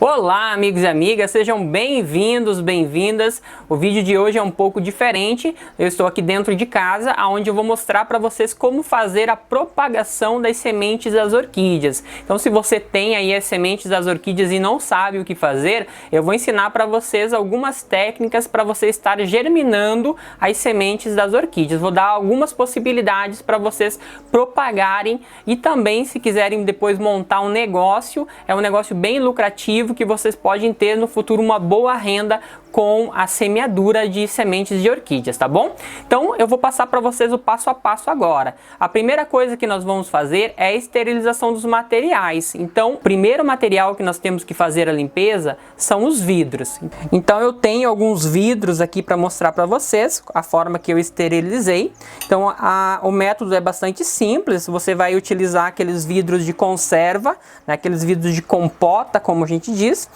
Olá, amigos e amigas, sejam bem-vindos, bem-vindas. O vídeo de hoje é um pouco diferente. Eu estou aqui dentro de casa, onde eu vou mostrar para vocês como fazer a propagação das sementes das orquídeas. Então, se você tem aí as sementes das orquídeas e não sabe o que fazer, eu vou ensinar para vocês algumas técnicas para você estar germinando as sementes das orquídeas. Vou dar algumas possibilidades para vocês propagarem e também, se quiserem depois montar um negócio, é um negócio bem lucrativo que vocês podem ter no futuro uma boa renda com a semeadura de sementes de orquídeas, tá bom? Então eu vou passar para vocês o passo a passo agora. A primeira coisa que nós vamos fazer é a esterilização dos materiais. Então, o primeiro material que nós temos que fazer a limpeza são os vidros. Então eu tenho alguns vidros aqui para mostrar para vocês a forma que eu esterilizei. Então o método é bastante simples. Você vai utilizar aqueles vidros de conserva, né, aqueles vidros de compota, como a gente diz,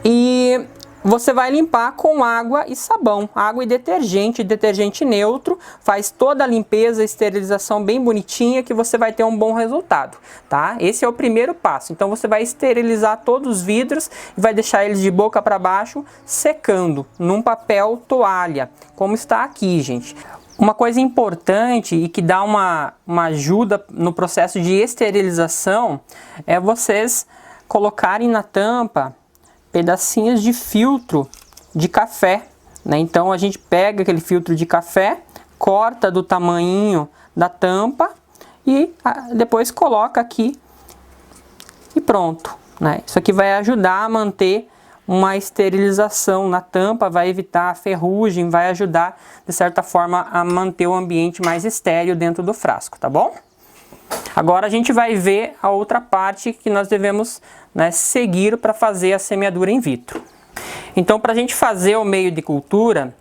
e você vai limpar com água e sabão, água e detergente neutro, faz toda a limpeza e esterilização bem bonitinha que você vai ter um bom resultado, tá? Esse é o primeiro passo. Então você vai esterilizar todos os vidros e vai deixar eles de boca para baixo secando num papel toalha, como está aqui, gente. Uma coisa importante e que dá uma ajuda no processo de esterilização é vocês colocarem na tampa pedacinhos de filtro de café, né? Então a gente pega aquele filtro de café, corta do tamanhinho da tampa e depois coloca aqui e pronto, né? Isso aqui vai ajudar a manter uma esterilização na tampa, vai evitar a ferrugem, vai ajudar de certa forma a manter o ambiente mais estéril dentro do frasco, tá bom? Agora a gente vai ver a outra parte que nós devemos, né, seguir para fazer a semeadura in vitro. Então, para a gente fazer o meio de cultura,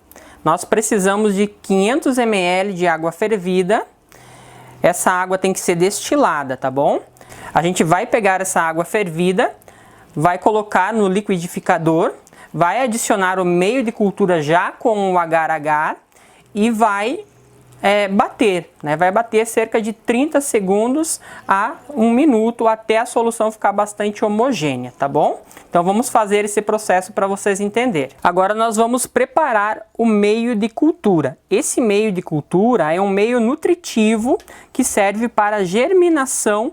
nós precisamos de 500 ml de água fervida. Essa água tem que ser destilada, tá bom? A gente vai pegar essa água fervida, vai colocar no liquidificador, vai adicionar o meio de cultura já com o agar-agar e vai bater, né? Vai bater cerca de 30 segundos a 1 minuto até a solução ficar bastante homogênea, tá bom? Então vamos fazer esse processo para vocês entenderem. Agora nós vamos preparar o meio de cultura. Esse meio de cultura é um meio nutritivo que serve para a germinação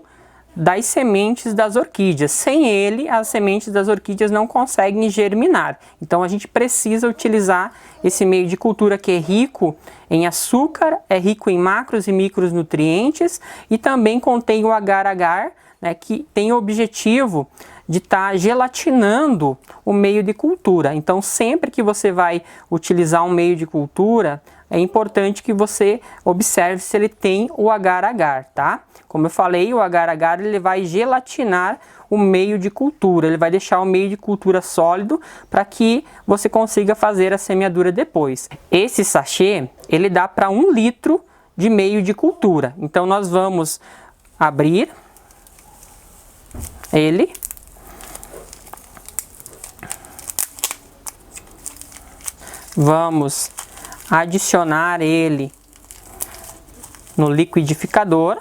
das sementes das orquídeas. Sem ele, as sementes das orquídeas não conseguem germinar. Então a gente precisa utilizar esse meio de cultura que é rico em açúcar, é rico em macros e micronutrientes e também contém o agar-agar, né, que tem o objetivo de estar gelatinando o meio de cultura. Então sempre que você vai utilizar um meio de cultura, é importante que você observe se ele tem o agar-agar, tá? Como eu falei, o agar-agar ele vai gelatinar o meio de cultura, ele vai deixar o meio de cultura sólido para que você consiga fazer a semeadura depois. Esse sachê, ele dá para 1 litro de meio de cultura. Então nós vamos abrir ele. Vamos adicionar ele no liquidificador.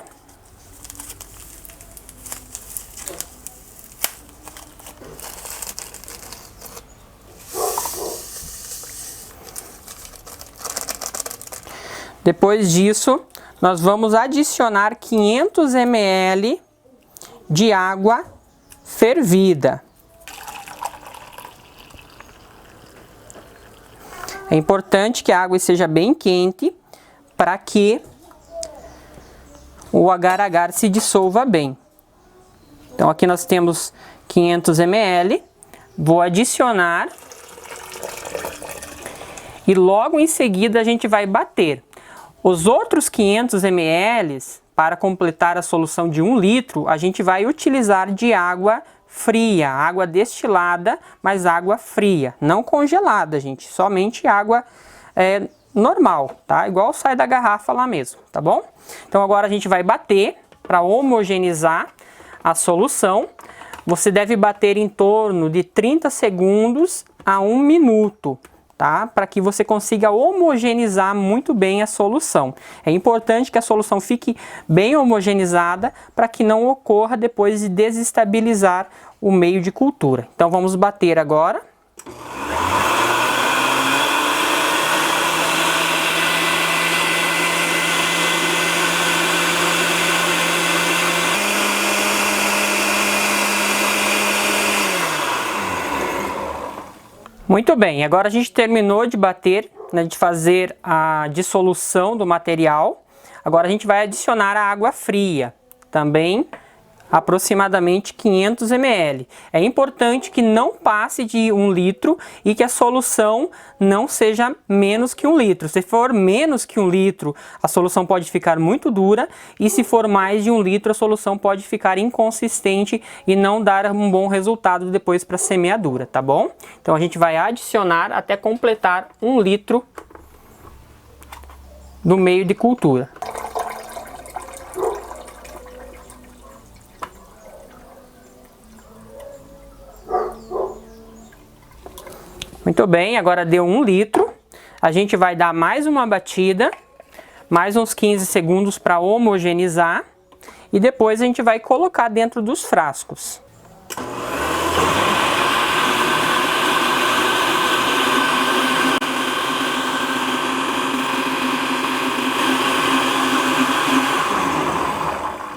Depois disso, nós vamos adicionar 500 ml de água fervida. É importante que a água seja bem quente para que o agar-agar se dissolva bem. Então aqui nós temos 500 ml, vou adicionar e logo em seguida a gente vai bater. Os outros 500 ml, para completar a solução de 1 litro, a gente vai utilizar de água fria, água destilada, mas água fria, não congelada, gente, somente água normal, tá? Igual sai da garrafa lá mesmo, tá bom? Então agora a gente vai bater para homogeneizar a solução. Você deve bater em torno de 30 segundos a 1 minuto, tá? Para que você consiga homogeneizar muito bem a solução. É importante que a solução fique bem homogeneizada para que não ocorra depois de desestabilizar o meio de cultura. Então vamos bater agora. Muito bem, agora a gente terminou de bater, né, de fazer a dissolução do material. Agora a gente vai adicionar a água fria, também aproximadamente 500 ml. É importante que não passe de 1 litro e que a solução não seja menos que 1 litro. Se for menos que 1 litro, a solução pode ficar muito dura, e se for mais de 1 litro, a solução pode ficar inconsistente e não dar um bom resultado depois para a semeadura, tá bom? Então a gente vai adicionar até completar 1 litro do meio de cultura. Muito bem, agora deu 1 litro. A gente vai dar mais uma batida, mais uns 15 segundos para homogeneizar, e depois a gente vai colocar dentro dos frascos.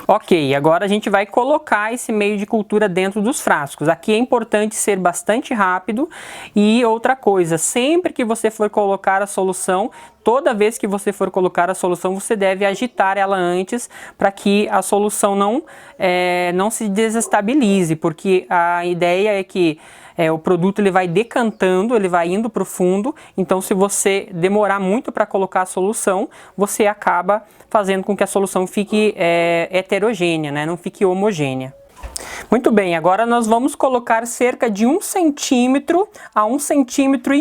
Ok, agora a gente vai colocar esse meio de cultura dentro dos frascos. Aqui é importante ser bastante rápido. E outra coisa, sempre que você for colocar a solução, toda vez que você for colocar a solução, você deve agitar ela antes, para que a solução não se desestabilize, porque a ideia é que o produto ele vai decantando, ele vai indo para o fundo. Então, se você demorar muito para colocar a solução, você acaba fazendo com que a solução fique heterogênea, né? Não fique homogênea. Muito bem, agora nós vamos colocar cerca de 1 centímetro a 1,5 centímetros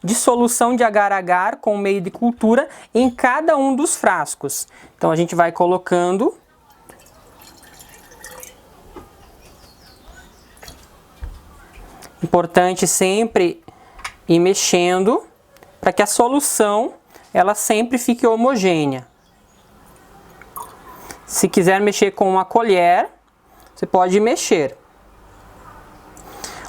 de solução de agar-agar com meio de cultura em cada um dos frascos. Então a gente vai colocando. Importante sempre ir mexendo para que a solução ela sempre fique homogênea. Se quiser mexer com uma colher, você pode mexer.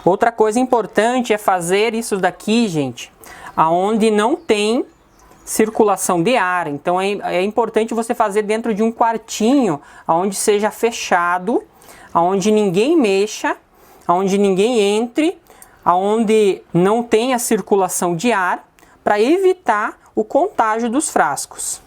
Outra coisa importante é fazer isso daqui, gente, aonde não tem circulação de ar. Então é importante você fazer dentro de um quartinho, onde seja fechado, onde ninguém mexa, onde ninguém entre, onde não tenha circulação de ar, para evitar o contágio dos frascos.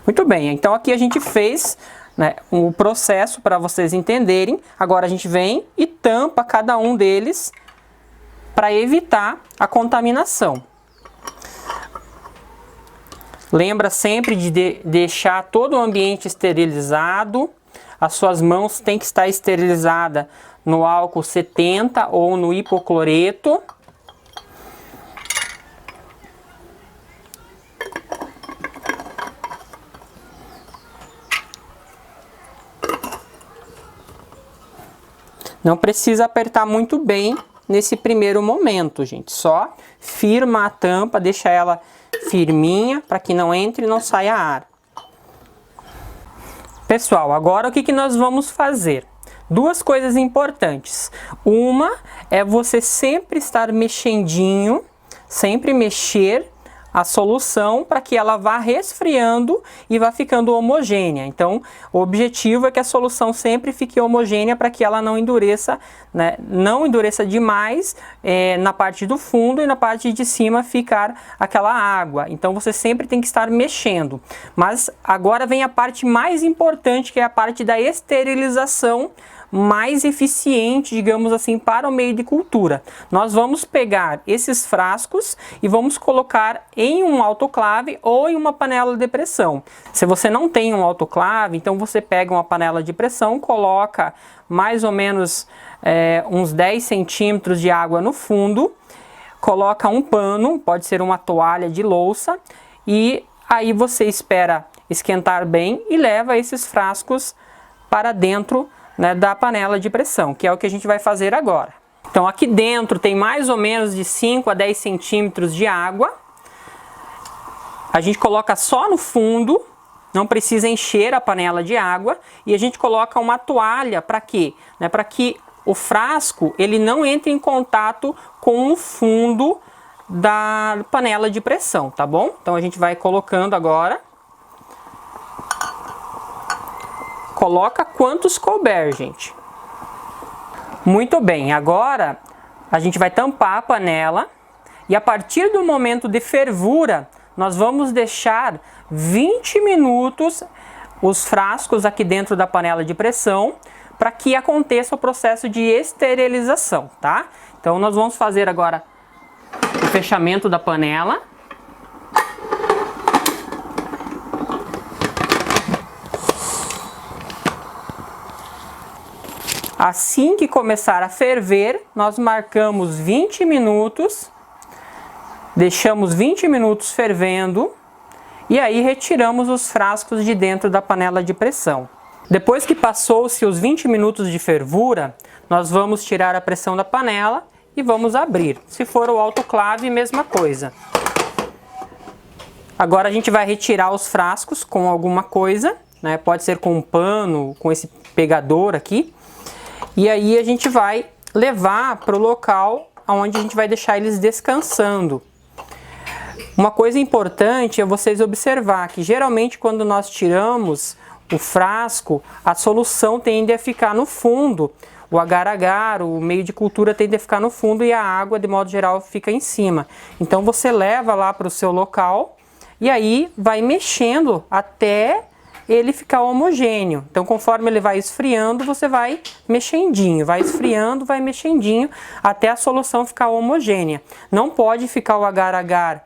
Muito bem, então aqui a gente fez, né, o processo para vocês entenderem. Agora a gente vem e tampa cada um deles para evitar a contaminação. Lembra sempre de deixar todo o ambiente esterilizado. As suas mãos têm que estar esterilizadas no álcool 70 ou no hipocloreto. Não precisa apertar muito bem nesse primeiro momento, gente. Só firma a tampa, deixa ela firminha para que não entre e não saia ar. Pessoal, agora o que nós vamos fazer? Duas coisas importantes. Uma é você sempre estar mexendinho, sempre mexer a solução para que ela vá resfriando e vá ficando homogênea. Então, o objetivo é que a solução sempre fique homogênea para que ela não endureça, né? Não endureça demais na parte do fundo, e na parte de cima ficar aquela água. Então, você sempre tem que estar mexendo. Mas agora vem a parte mais importante, que é a parte da esterilização mais eficiente, digamos assim, para o meio de cultura. Nós vamos pegar esses frascos e vamos colocar em um autoclave ou em uma panela de pressão. Se você não tem um autoclave, então você pega uma panela de pressão, coloca mais ou menos uns 10 centímetros de água no fundo, coloca um pano, pode ser uma toalha de louça, e aí você espera esquentar bem e leva esses frascos para dentro, né, da panela de pressão, que é o que a gente vai fazer agora. Então aqui dentro tem mais ou menos de 5 a 10 centímetros de água. A gente coloca só no fundo não precisa encher a panela de água e a gente coloca uma toalha para quê? Para que o frasco ele não entre em contato com o fundo da panela de pressão, tá bom? Então a gente vai colocando agora. Coloca quantos couber, gente. Muito bem, agora a gente vai tampar a panela e a partir do momento de fervura, nós vamos deixar 20 minutos os frascos aqui dentro da panela de pressão para que aconteça o processo de esterilização, tá? Então nós vamos fazer agora o fechamento da panela. Assim que começar a ferver, nós marcamos 20 minutos, deixamos 20 minutos fervendo e aí retiramos os frascos de dentro da panela de pressão. Depois que passou-se os 20 minutos de fervura, nós vamos tirar a pressão da panela e vamos abrir. Se for o autoclave, mesma coisa. Agora a gente vai retirar os frascos com alguma coisa, né? Pode ser com um pano, com esse pegador aqui. E aí a gente vai levar para o local onde a gente vai deixar eles descansando. Uma coisa importante é vocês observar que geralmente quando nós tiramos o frasco, a solução tende a ficar no fundo. O agar-agar, o meio de cultura tende a ficar no fundo e a água, de modo geral, fica em cima. Então você leva lá para o seu local e aí vai mexendo até ele ficar homogêneo. Então conforme ele vai esfriando, você vai mexendinho, vai esfriando, vai mexendinho até a solução ficar homogênea. Não pode ficar o agar-agar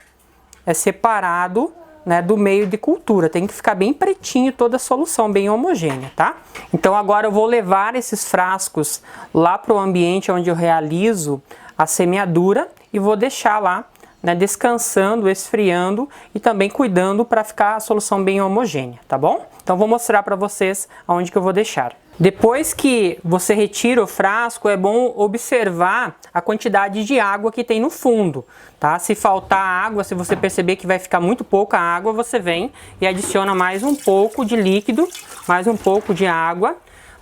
separado, né, do meio de cultura, tem que ficar bem pretinho toda a solução, bem homogênea, tá? Então agora eu vou levar esses frascos lá para o ambiente onde eu realizo a semeadura e vou deixar lá, né, descansando, esfriando e também cuidando para ficar a solução bem homogênea, tá bom? Então vou mostrar para vocês aonde que eu vou deixar. Depois que você retira o frasco, é bom observar a quantidade de água que tem no fundo, tá? Se faltar água, se você perceber que vai ficar muito pouca água, você vem e adiciona mais um pouco de líquido, mais um pouco de água,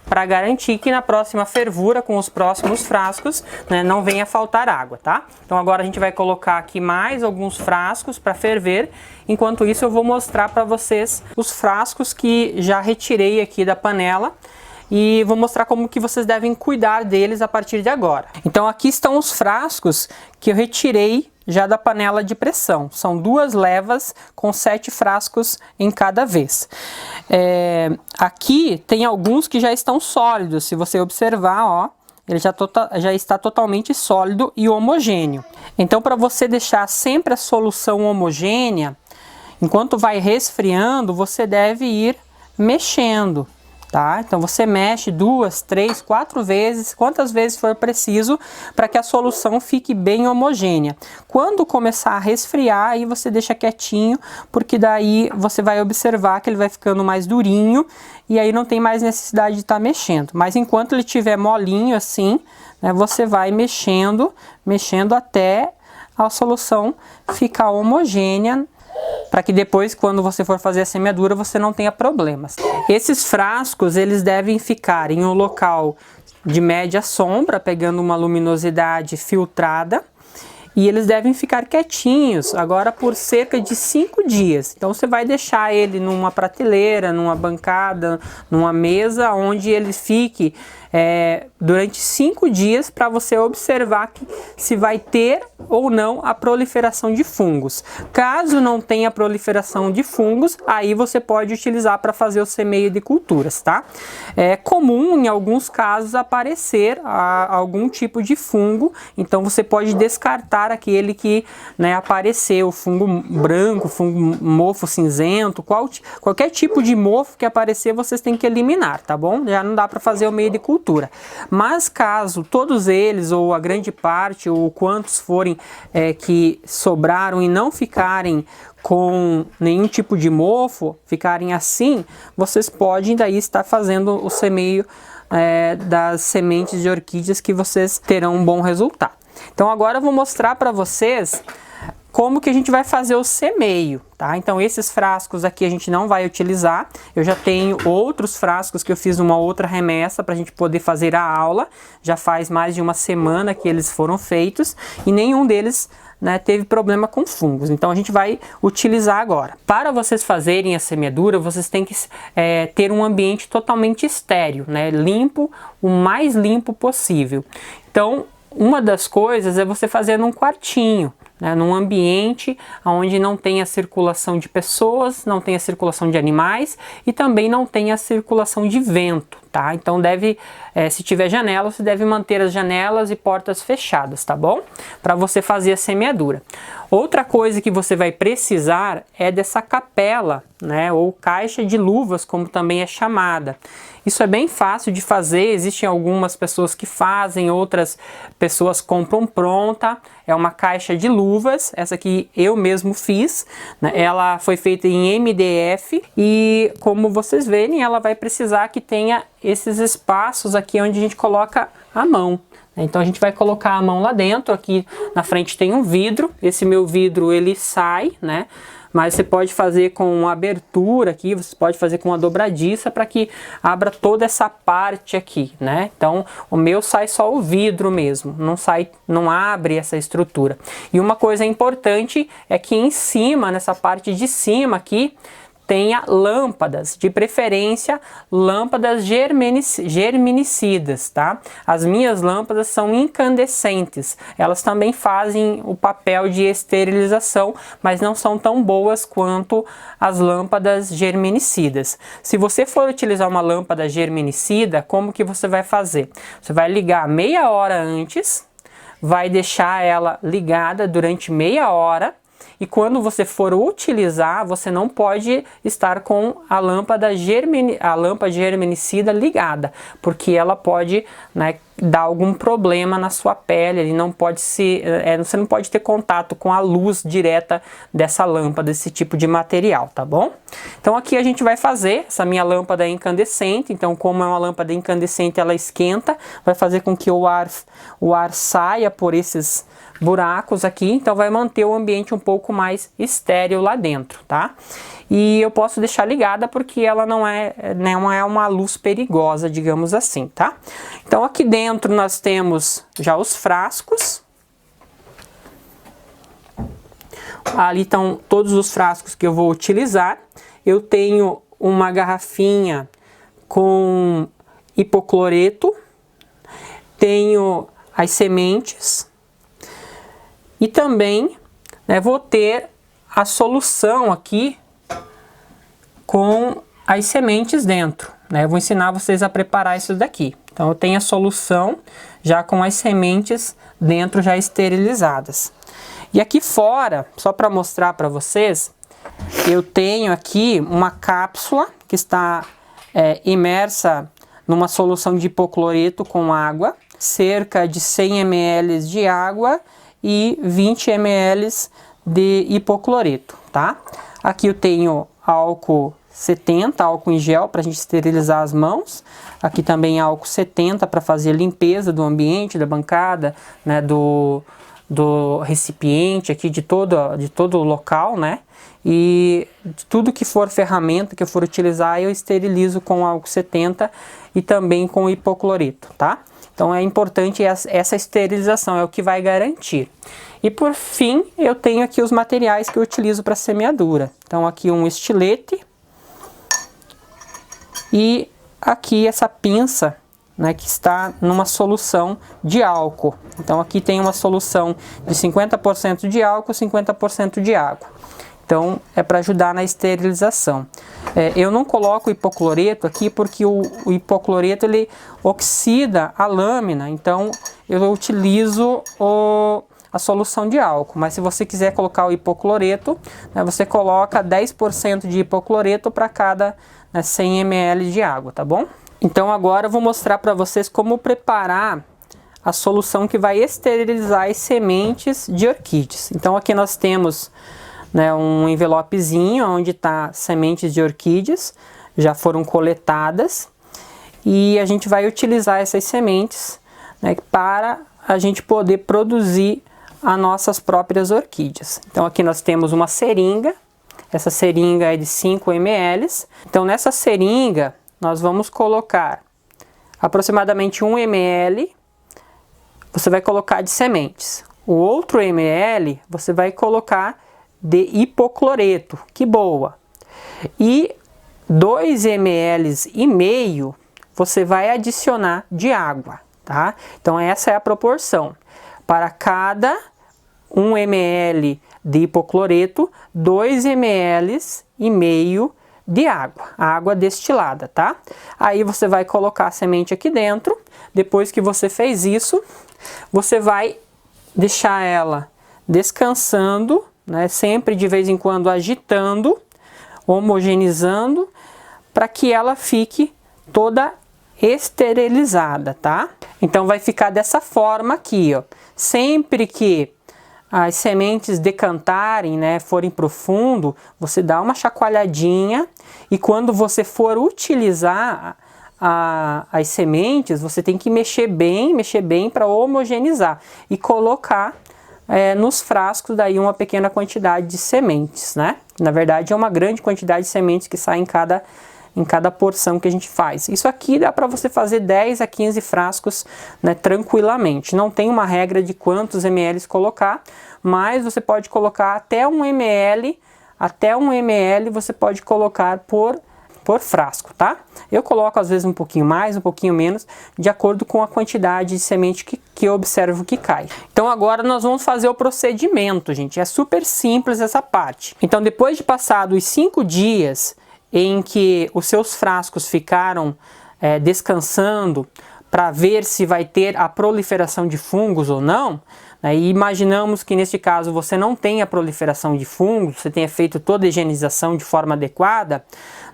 para garantir que na próxima fervura com os próximos frascos, né, não venha faltar água, tá? Então agora a gente vai colocar aqui mais alguns frascos para ferver. Enquanto isso eu vou mostrar para vocês os frascos que já retirei aqui da panela e vou mostrar como que vocês devem cuidar deles a partir de agora. Então aqui estão os frascos que eu retirei já da panela de pressão. São 2 levas com 7 frascos em cada vez. Aqui tem alguns que já estão sólidos. Se você observar, ó, ele já está totalmente sólido e homogêneo. Então para você deixar sempre a solução homogênea, enquanto vai resfriando, você deve ir mexendo. Tá? Então você mexe 2, 3, 4 vezes, quantas vezes for preciso, para que a solução fique bem homogênea. Quando começar a resfriar, aí você deixa quietinho, porque daí você vai observar que ele vai ficando mais durinho e aí não tem mais necessidade de estar mexendo. Mas enquanto ele estiver molinho assim, né, você vai mexendo até a solução ficar homogênea, para que depois, quando você for fazer a semeadura, você não tenha problemas. Esses frascos, eles devem ficar em um local de média sombra, pegando uma luminosidade filtrada, e eles devem ficar quietinhos, agora por cerca de 5 dias. Então você vai deixar ele numa prateleira, numa bancada, numa mesa, onde ele fique durante 5 dias para você observar se vai ter ou não a proliferação de fungos. Caso não tenha proliferação de fungos, aí você pode utilizar para fazer o semeio de culturas, tá? É comum em alguns casos aparecer algum tipo de fungo, então você pode descartar aquele que, né, apareceu, fungo branco, fungo mofo cinzento, qualquer tipo de mofo que aparecer vocês têm que eliminar, tá bom? Já não dá para fazer o meio de cultura. Mas caso todos eles, ou a grande parte, ou quantos forem que sobraram e não ficarem com nenhum tipo de mofo, ficarem assim, vocês podem daí estar fazendo o semeio das sementes de orquídeas, que vocês terão um bom resultado. Então agora eu vou mostrar para vocês como que a gente vai fazer o semeio, tá? Então esses frascos aqui a gente não vai utilizar. Eu já tenho outros frascos que eu fiz uma outra remessa para a gente poder fazer a aula. Já faz mais de uma semana que eles foram feitos e nenhum deles, né, teve problema com fungos. Então a gente vai utilizar agora. Para vocês fazerem a semeadura, vocês têm que ter um ambiente totalmente estéril, né? Limpo, o mais limpo possível. Então uma das coisas é você fazer num quartinho, né, num ambiente onde não tem a circulação de pessoas, não tem a circulação de animais e também não tem a circulação de vento, tá? Então se tiver janela, você deve manter as janelas e portas fechadas, tá bom? Para você fazer a semeadura. Outra coisa que você vai precisar é dessa capela, né, ou caixa de luvas, como também é chamada. Isso é bem fácil de fazer, existem algumas pessoas que fazem, outras pessoas compram pronta. É uma caixa de luvas, essa aqui eu mesmo fiz, né? Ela foi feita em MDF e, como vocês verem, ela vai precisar que tenha esses espaços aqui onde a gente coloca a mão. Então a gente vai colocar a mão lá dentro. Aqui na frente tem um vidro, esse meu vidro ele sai, né? Mas você pode fazer com uma abertura aqui, você pode fazer com uma dobradiça para que abra toda essa parte aqui, né? Então o meu sai só o vidro mesmo, não abre essa estrutura. E uma coisa importante é que em cima, nessa parte de cima aqui, tenha lâmpadas, de preferência lâmpadas germinicidas, tá? As minhas lâmpadas são incandescentes, elas também fazem o papel de esterilização, mas não são tão boas quanto as lâmpadas germinicidas. Se você for utilizar uma lâmpada germinicida, como que você vai fazer? Você vai ligar meia hora antes, vai deixar ela ligada durante meia hora. E quando você for utilizar, você não pode estar com a lâmpada germinicida ligada, porque ela pode, né, dar algum problema na sua pele. Ele não pode você não pode ter contato com a luz direta dessa lâmpada, desse tipo de material, tá bom? Então aqui a gente vai fazer, essa minha lâmpada é incandescente, então como é uma lâmpada incandescente, ela esquenta, vai fazer com que o ar saia por esses buracos aqui, então vai manter o ambiente um pouco mais estéril lá dentro, tá? E eu posso deixar ligada porque ela não é uma luz perigosa, digamos assim, tá? Então aqui dentro nós temos já os frascos. Ali estão todos os frascos que eu vou utilizar. Eu tenho uma garrafinha com hipocloreto, tenho as sementes e também, né, vou ter a solução aqui com as sementes dentro, né? Eu vou ensinar vocês a preparar isso daqui. Então eu tenho a solução já com as sementes dentro, já esterilizadas. E aqui fora, só para mostrar para vocês, eu tenho aqui uma cápsula que está imersa numa solução de hipocloreto com água, cerca de 100 ml de água e 20 ml de hipocloreto, tá? Aqui eu tenho álcool 70, álcool em gel para a gente esterilizar as mãos. Aqui também álcool 70 para fazer a limpeza do ambiente, da bancada, né, do recipiente aqui, de todo o local, né? E tudo que for ferramenta que eu for utilizar, eu esterilizo com álcool 70 e também com hipocloreto, tá? Então é importante essa esterilização, é o que vai garantir. E por fim, eu tenho aqui os materiais que eu utilizo para semeadura. Então aqui um estilete e aqui essa pinça, né, que está numa solução de álcool. Então aqui tem uma solução de 50% de álcool, 50% de água. Então é para ajudar na esterilização. Eu não coloco hipocloreto aqui porque o hipocloreto ele oxida a lâmina, então eu utilizo a solução de álcool. Mas se você quiser colocar o hipocloreto, né, você coloca 10% de hipocloreto para cada 100 ml de água, tá bom? Então agora eu vou mostrar para vocês como preparar a solução que vai esterilizar as sementes de orquídeas. Então aqui nós temos, né, um envelopezinho onde está sementes de orquídeas, já foram coletadas, e a gente vai utilizar essas sementes, né, para a gente poder produzir as nossas próprias orquídeas. Então aqui nós temos uma seringa, essa seringa é de 5 ml. Então nessa seringa nós vamos colocar aproximadamente 1 ml, você vai colocar de sementes. O outro ml você vai colocar de hipocloreto, que boa. E 2 ml e meio você vai adicionar de água, tá? Então essa é a proporção. Para cada 1 ml de hipocloreto, 2 ml e meio de água destilada, tá? Aí você vai colocar a semente aqui dentro. Depois que você fez isso, você vai deixar ela descansando, né? Sempre de vez em quando agitando, homogeneizando, para que ela fique toda esterilizada, tá? Então vai ficar dessa forma aqui, ó. Sempre que as sementes decantarem, né, forem para o fundo, você dá uma chacoalhadinha, e quando você for utilizar as sementes, você tem que mexer bem para homogeneizar e colocar nos frascos daí uma pequena quantidade de sementes, né? Na verdade é uma grande quantidade de sementes que sai em cada porção que a gente faz. Isso aqui dá para você fazer 10 a 15 frascos, né, tranquilamente. Não tem uma regra de quantos ml colocar, mas você pode colocar até 1 ml, você pode colocar por frasco, tá? Eu coloco às vezes um pouquinho mais, um pouquinho menos, de acordo com a quantidade de semente que eu observo que cai. Então agora nós vamos fazer o procedimento, gente. É super simples essa parte. Então depois de passado os 5 dias em que os seus frascos ficaram descansando para ver se vai ter a proliferação de fungos ou não, né, e imaginamos que neste caso você não tenha proliferação de fungos, você tenha feito toda a higienização de forma adequada,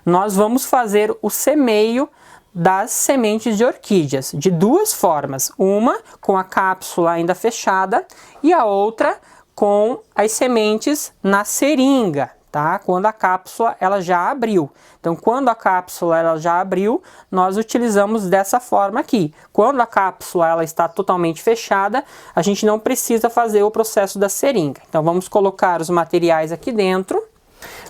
nós vamos fazer o semeio das sementes de orquídeas de duas formas, uma com a cápsula ainda fechada e a outra com as sementes na seringa, tá? Quando a cápsula ela já abriu. Então, quando a cápsula ela já abriu, nós utilizamos dessa forma aqui. Quando a cápsula ela está totalmente fechada, a gente não precisa fazer o processo da seringa. Então, vamos colocar os materiais aqui dentro,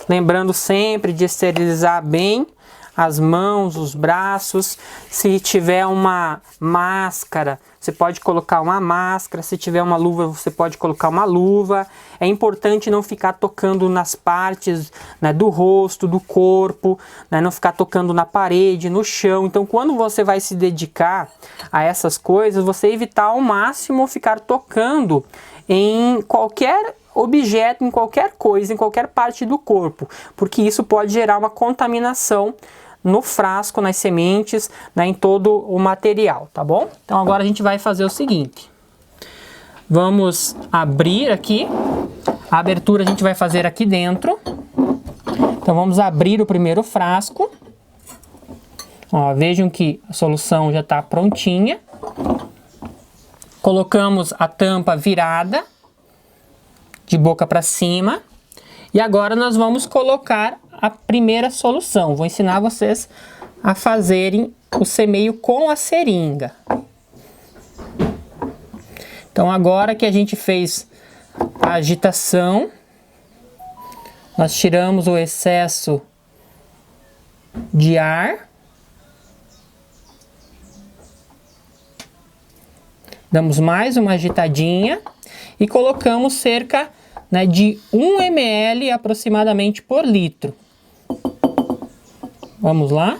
lembrando sempre de esterilizar bem as mãos, os braços. Se tiver uma máscara, você pode colocar uma máscara. Se tiver uma luva, você pode colocar uma luva. É importante não ficar tocando nas partes, né, do rosto, do corpo, né, não ficar tocando na parede, no chão. Então, quando você vai se dedicar a essas coisas, você evitar ao máximo ficar tocando em qualquer objeto, em qualquer coisa, em qualquer parte do corpo, porque isso pode gerar uma contaminação no frasco, nas sementes, né, em todo o material, tá bom? Então agora a gente vai fazer o seguinte, vamos abrir aqui, a abertura a gente vai fazer aqui dentro. Então vamos abrir o primeiro frasco, ó, vejam que a solução já está prontinha, colocamos a tampa virada, de boca para cima, e agora nós vamos colocar a primeira solução. Vou ensinar vocês a fazerem o semeio com a seringa. Então agora que a gente fez a agitação, nós tiramos o excesso de ar, damos mais uma agitadinha e colocamos cerca, né, de 1 ml aproximadamente por litro. Vamos lá.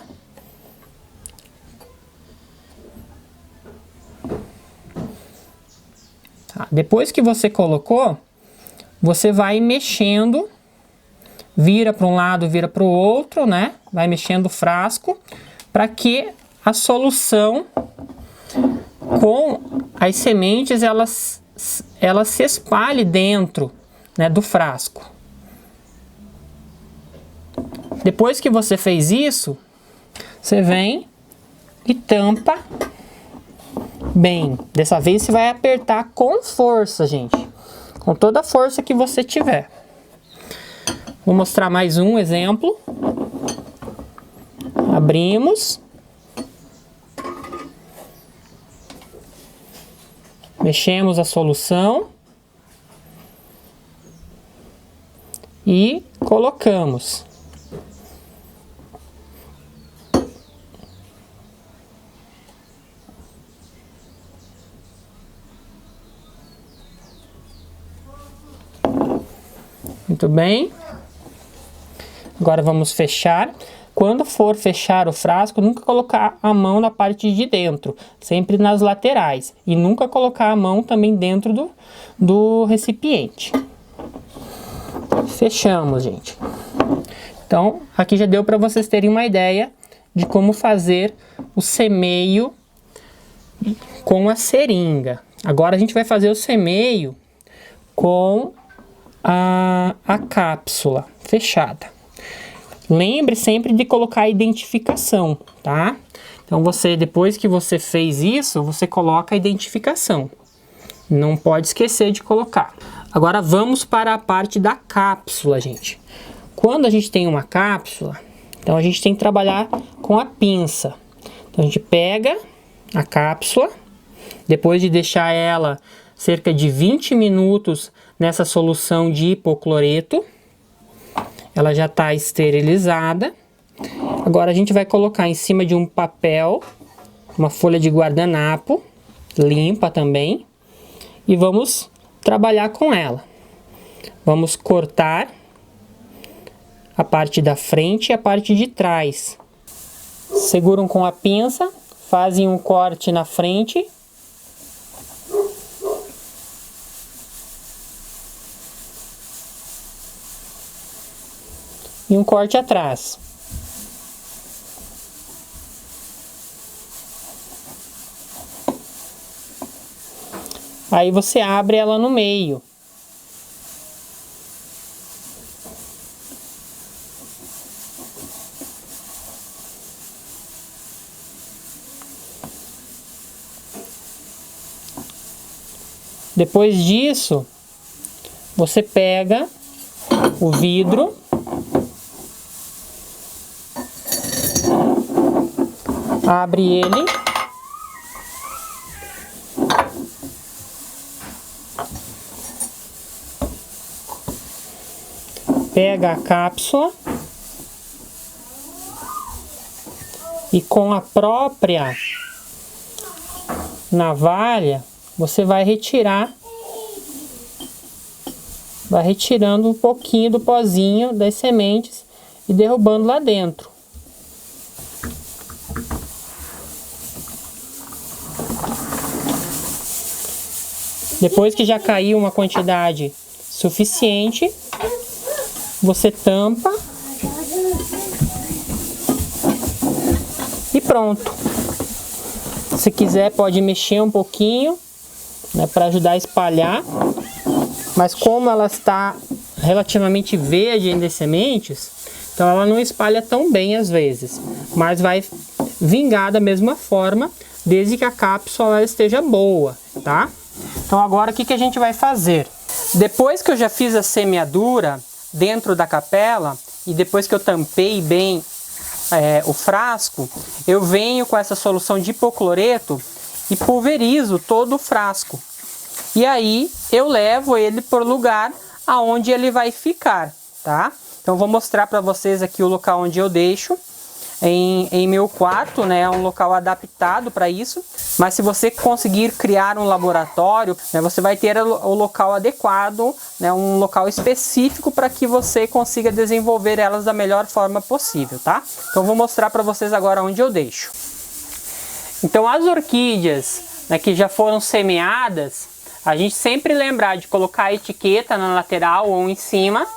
Depois que você colocou, você vai mexendo, vira para um lado, vira para o outro, né? Vai mexendo o frasco para que a solução com as sementes ela se espalhe dentro, né, do frasco. Depois que você fez isso, você vem e tampa bem. Dessa vez você vai apertar com força, gente. Com toda a força que você tiver. Vou mostrar mais um exemplo. Abrimos. Mexemos a solução. e colocamos. Muito bem. Agora vamos fechar. Quando for fechar o frasco, nunca colocar a mão na parte de dentro, sempre nas laterais. E nunca colocar a mão também dentro do recipiente. Fechamos, gente. Então, aqui já deu para vocês terem uma ideia de como fazer o semeio com a seringa. Agora a gente vai fazer o semeio com a cápsula fechada. Lembre sempre de colocar a identificação, tá? Então depois que você fez isso, você coloca a identificação. Não pode esquecer de colocar. Agora vamos para a parte da cápsula, gente. Quando a gente tem uma cápsula, então a gente tem que trabalhar com a pinça. Então a gente pega a cápsula, depois de deixar ela cerca de 20 minutos nessa solução de hipocloreto, ela já está esterilizada. Agora a gente vai colocar em cima de um papel, uma folha de guardanapo, limpa também, e vamos trabalhar com ela. Vamos cortar a parte da frente e a parte de trás. Seguram com a pinça, fazem um corte na frente. E um corte atrás. Aí você abre ela no meio. Depois disso, você pega o vidro, abre ele, pega a cápsula e com a própria navalha você vai retirando um pouquinho do pozinho das sementes e derrubando lá dentro. Depois que já caiu uma quantidade suficiente, você tampa e pronto. Se quiser pode mexer um pouquinho, né, para ajudar a espalhar, mas como ela está relativamente verde ainda as sementes, então ela não espalha tão bem às vezes, mas vai vingar da mesma forma, desde que a cápsula esteja boa, tá? Então agora o que a gente vai fazer? Depois que eu já fiz a semeadura dentro da capela e depois que eu tampei bem o frasco, eu venho com essa solução de hipocloreto e pulverizo todo o frasco. E aí eu levo ele para o lugar aonde ele vai ficar, tá? Então vou mostrar para vocês aqui o local onde eu deixo. Em meu quarto, né, é um local adaptado para isso, mas se você conseguir criar um laboratório, né, você vai ter o local adequado, né, um local específico para que você consiga desenvolver elas da melhor forma possível, tá? Então vou mostrar para vocês agora onde eu deixo. Então as orquídeas, né, que já foram semeadas, a gente sempre lembrar de colocar a etiqueta na lateral ou em cima,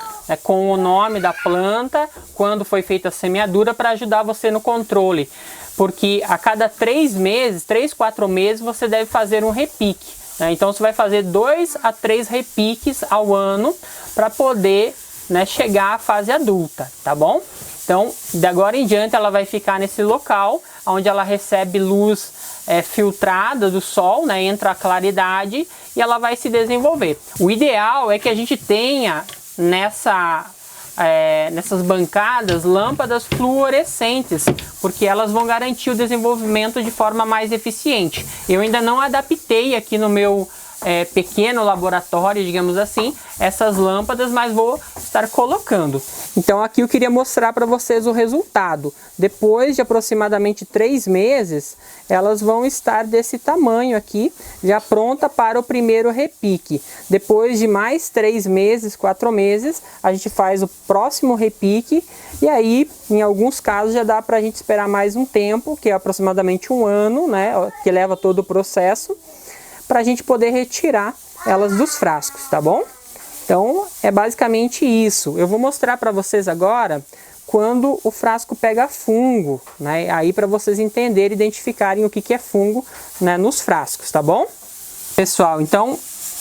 com o nome da planta, quando foi feita a semeadura, para ajudar você no controle. Porque a cada 3 meses, 3, 4 meses, você deve fazer um repique, né? Então você vai fazer 2 a 3 repiques ao ano para poder, né, chegar à fase adulta, tá bom? Então, de agora em diante, ela vai ficar nesse local, onde ela recebe luz filtrada do sol, né, entra a claridade e ela vai se desenvolver. O ideal é que a gente tenha nessas bancadas lâmpadas fluorescentes, porque elas vão garantir o desenvolvimento de forma mais eficiente. Eu ainda não adaptei aqui no meu pequeno laboratório, digamos assim, essas lâmpadas, mas vou estar colocando. Então aqui eu queria mostrar para vocês o resultado. Depois de aproximadamente 3 meses, elas vão estar desse tamanho aqui, já pronta para o primeiro repique. Depois de mais 3 meses, 4 meses, a gente faz o próximo repique e aí, em alguns casos, já dá para a gente esperar mais um tempo, que é aproximadamente 1 ano, né, que leva todo o processo, para a gente poder retirar elas dos frascos, tá bom? Então, é basicamente isso. Eu vou mostrar para vocês agora quando o frasco pega fungo, né? Aí para vocês entenderem, identificarem o que é fungo, né, nos frascos, tá bom? Pessoal, então,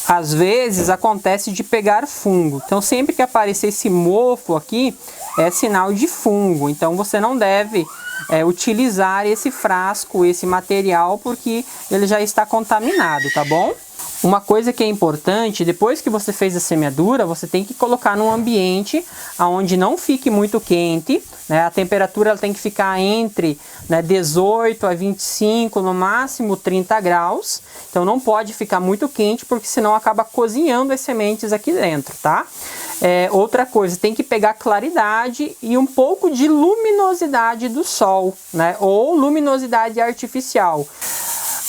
às vezes acontece de pegar fungo. Então, sempre que aparecer esse mofo aqui, é sinal de fungo. Então, você não deve utilizar esse frasco, esse material, porque ele já está contaminado, tá bom? Uma coisa que é importante, depois que você fez a semeadura, você tem que colocar num ambiente onde não fique muito quente, né? A temperatura ela tem que ficar entre 18 a 25, no máximo 30 graus. Então não pode ficar muito quente, porque senão acaba cozinhando as sementes aqui dentro, tá? Outra coisa, tem que pegar claridade e um pouco de luminosidade do sol, né? Ou luminosidade artificial.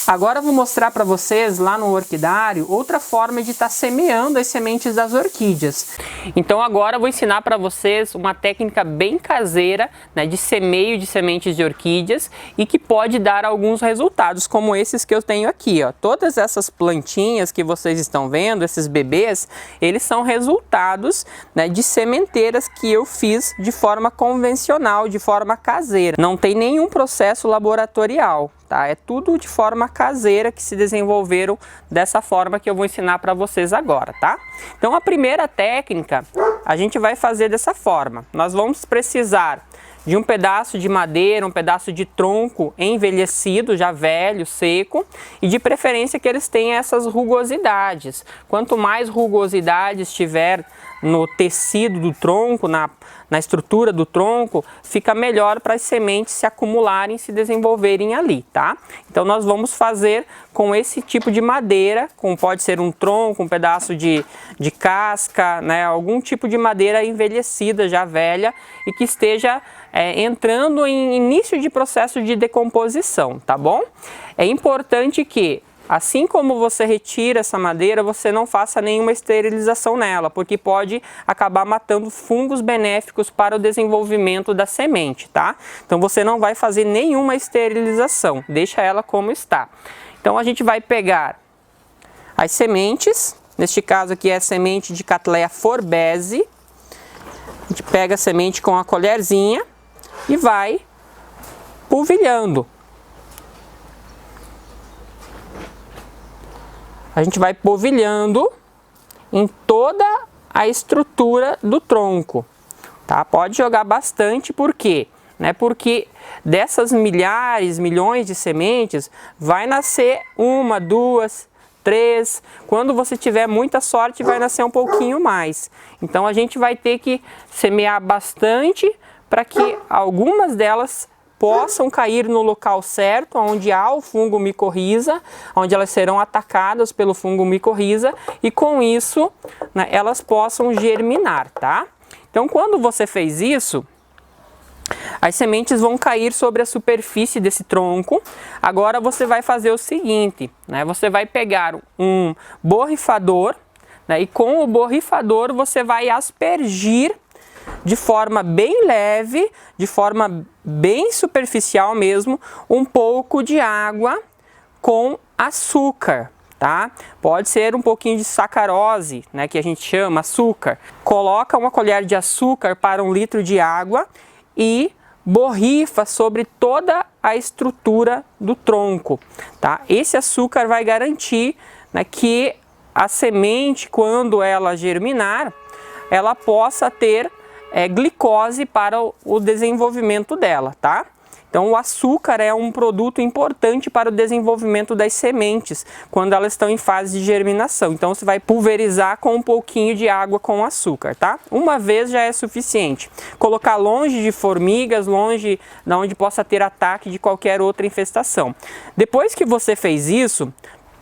Agora eu vou mostrar para vocês lá no orquidário outra forma de estar semeando as sementes das orquídeas. Então agora eu vou ensinar para vocês uma técnica bem caseira, né, de semeio de sementes de orquídeas e que pode dar alguns resultados, como esses que eu tenho aqui, ó. Todas essas plantinhas que vocês estão vendo, esses bebês, eles são resultados, né, de sementeiras que eu fiz de forma convencional, de forma caseira. Não tem nenhum processo laboratorial. Tá? É tudo de forma caseira que se desenvolveram dessa forma que eu vou ensinar para vocês agora, tá? Então a primeira técnica a gente vai fazer dessa forma. Nós vamos precisar de um pedaço de madeira, um pedaço de tronco envelhecido, já velho, seco, e de preferência que eles tenham essas rugosidades. Quanto mais rugosidades tiver no tecido do tronco, na estrutura do tronco, fica melhor para as sementes se acumularem, se desenvolverem ali, tá? Então nós vamos fazer com esse tipo de madeira, pode ser um tronco, um pedaço de casca, né? Algum tipo de madeira envelhecida, já velha, e que esteja entrando em início de processo de decomposição, tá bom? É importante que, assim como você retira essa madeira, você não faça nenhuma esterilização nela, porque pode acabar matando fungos benéficos para o desenvolvimento da semente, tá? Então você não vai fazer nenhuma esterilização, deixa ela como está. Então a gente vai pegar as sementes, neste caso aqui é a semente de Cattleya forbese. A gente pega a semente com a colherzinha e vai polvilhando. A gente vai polvilhando em toda a estrutura do tronco, tá? Pode jogar bastante, por quê? Porque dessas milhares, milhões de sementes, vai nascer 1, 2, 3. Quando você tiver muita sorte, vai nascer um pouquinho mais. Então a gente vai ter que semear bastante para que algumas delas possam cair no local certo, onde há o fungo micorriza, onde elas serão atacadas pelo fungo micorriza e com isso, né, elas possam germinar, tá? Então quando você fez isso, as sementes vão cair sobre a superfície desse tronco. Agora você vai fazer o seguinte, né? Você vai pegar um borrifador, né, e com o borrifador você vai aspergir de forma bem leve, de forma bem superficial mesmo, um pouco de água com açúcar, tá? Pode ser um pouquinho de sacarose, né, que a gente chama açúcar. Coloca uma colher de açúcar para 1 litro de água e borrifa sobre toda a estrutura do tronco, tá? Esse açúcar vai garantir, né, que a semente, quando ela germinar, ela possa ter glicose para o desenvolvimento dela, tá? Então o açúcar é um produto importante para o desenvolvimento das sementes quando elas estão em fase de germinação. Então você vai pulverizar com um pouquinho de água com açúcar, tá? Uma vez já é suficiente. Colocar longe de formigas, longe de onde possa ter ataque de qualquer outra infestação. Depois que você fez isso,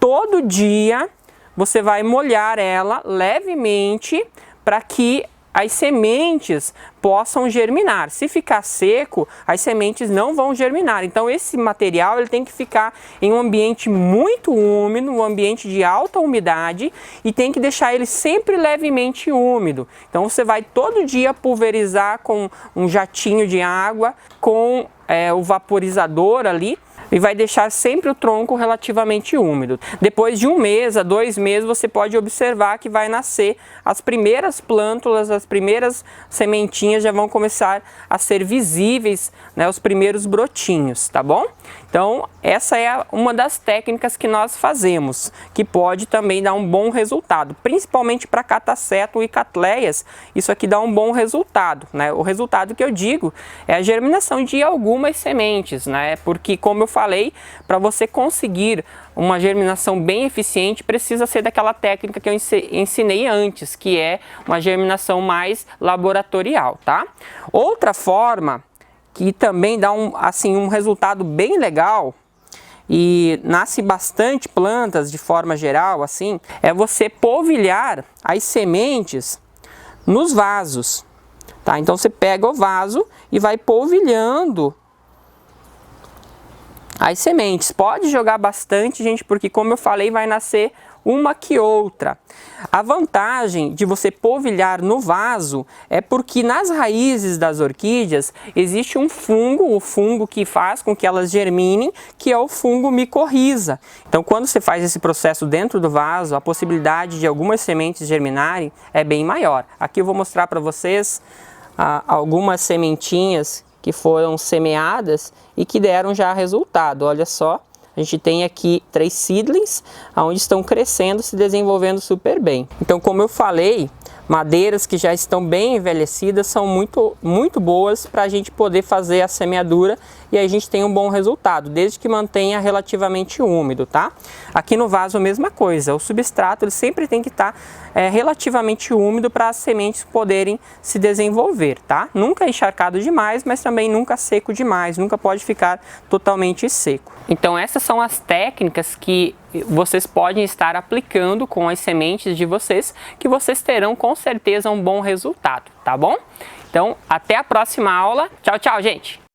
todo dia você vai molhar ela levemente para que as sementes possam germinar. Se ficar seco, as sementes não vão germinar. Então esse material ele tem que ficar em um ambiente muito úmido, um ambiente de alta umidade, e tem que deixar ele sempre levemente úmido. Então você vai todo dia pulverizar com um jatinho de água, com o vaporizador ali, e vai deixar sempre o tronco relativamente úmido. Depois de 1 mês a 2 meses, você pode observar que vai nascer as primeiras plântulas, as primeiras sementinhas já vão começar a ser visíveis, né, os primeiros brotinhos, tá bom? Então, essa é uma das técnicas que nós fazemos, que pode também dar um bom resultado, principalmente para cataceto e catleias. Isso aqui dá um bom resultado, né? O resultado que eu digo é a germinação de algumas sementes, né? Porque, como eu falei, para você conseguir uma germinação bem eficiente, precisa ser daquela técnica que eu ensinei antes, que é uma germinação mais laboratorial, tá? Outra forma que também dá um resultado bem legal e nasce bastante plantas de forma geral, assim, é você polvilhar as sementes nos vasos, tá? Então você pega o vaso e vai polvilhando as sementes. Pode jogar bastante, gente, porque, como eu falei, vai nascer uma que outra. A vantagem de você polvilhar no vaso é porque nas raízes das orquídeas existe um fungo, o fungo que faz com que elas germinem, que é o fungo micorriza. Então, quando você faz esse processo dentro do vaso, a possibilidade de algumas sementes germinarem é bem maior. Aqui eu vou mostrar para vocês algumas sementinhas que foram semeadas e que deram já resultado. Olha só. A gente tem aqui 3 seedlings, onde estão crescendo, se desenvolvendo super bem. Então, como eu falei, madeiras que já estão bem envelhecidas são muito boas para a gente poder fazer a semeadura e aí a gente tem um bom resultado, desde que mantenha relativamente úmido, tá? Aqui no vaso a mesma coisa, o substrato ele sempre tem que estar relativamente úmido para as sementes poderem se desenvolver, tá? Nunca encharcado demais, mas também nunca seco demais, nunca pode ficar totalmente seco. Então essas são as técnicas que vocês podem estar aplicando com as sementes de vocês, que vocês terão com certeza um bom resultado, tá bom? Então até a próxima aula. Tchau, tchau, gente!